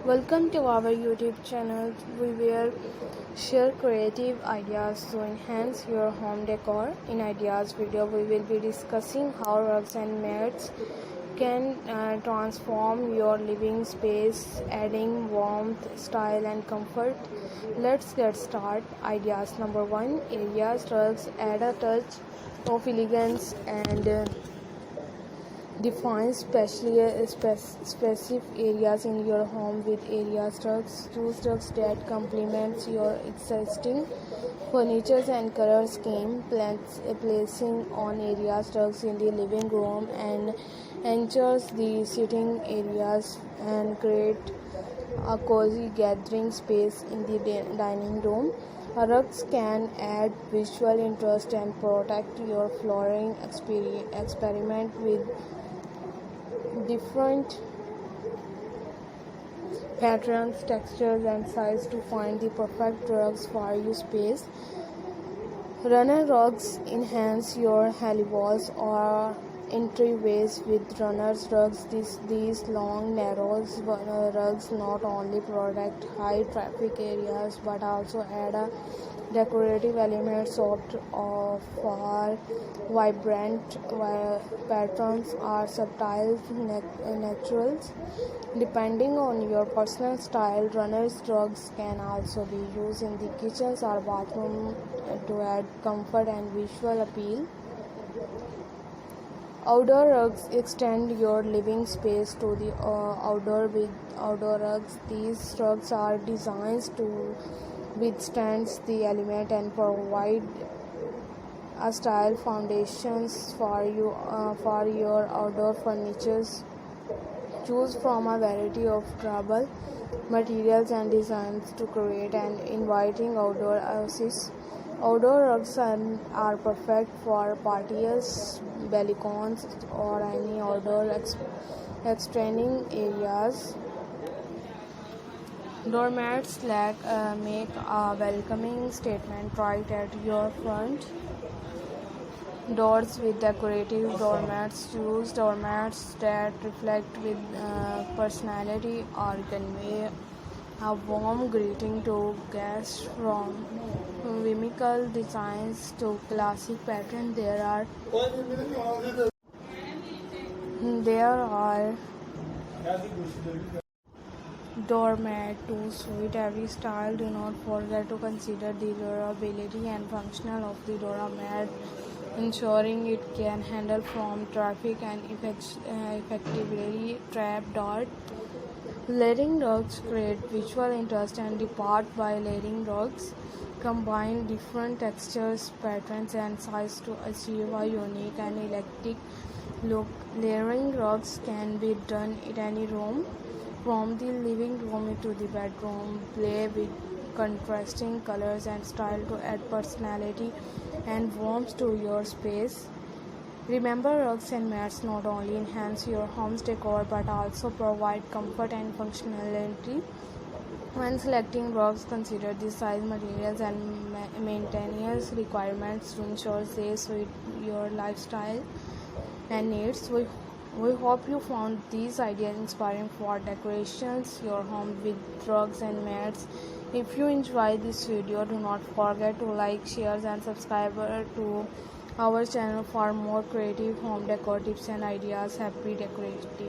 Welcome to our YouTube channel. We will share creative ideas to enhance your home decor. In Ideas video, we will be discussing how rugs and mats can transform your living space, adding warmth, style, and comfort. Let's get started. Ideas number one: areas rugs add a touch of elegance and define specific areas in your home with area rugs. Choose rugs that complements your existing furniture and color scheme. Placing on area rugs in the living room and ensures the sitting areas and create a cozy gathering space in the dining room. Rugs can add visual interest and protect your flooring. Experiment with different patterns, textures, and size to find the perfect rugs for your space. Runner rugs enhance your hallway walls or entryways with runners rugs. These long, narrow rugs not only protect high traffic areas but also add a decorative elements of vibrant patterns or subtle naturals. Depending on your personal style, runners rugs can also be used in the kitchens or bathroom to add comfort and visual appeal. Outdoor rugs extend your living space to the outdoor with outdoor rugs. These rugs are designed to withstand the element and provide a style foundations for your outdoor furniture. Choose from a variety of durable materials and designs to create an inviting outdoor oasis. Outdoor rugs are perfect for patios, balconies, or any outdoor extending areas. Doormats make a welcoming statement right at your front doors with decorative doormats. Choose doormats that reflect with personality or convey a warm greeting to guests. From whimsical designs to classic patterns, there are doormat to suit every style. Do not forget to consider the durability and function of the doormat, ensuring it can handle from traffic and effectively trap dirt. Layering rugs create visual interest and depart by layering rugs. Combine different textures, patterns, and sizes to achieve a unique and eclectic look. Layering rugs can be done in any room, from the living room to the bedroom. Play with contrasting colors and style to add personality and warmth to your space. Remember, rugs and mats not only enhance your home's decor but also provide comfort and functionality. When selecting rugs, consider the size, materials, and maintenance requirements to ensure they suit your lifestyle and needs. We hope you found these ideas inspiring for decorations your home with rugs and mats. If you enjoyed this video, do not forget to like, share, and subscribe to our channel for more creative home decor tips and ideas. Happy decorating!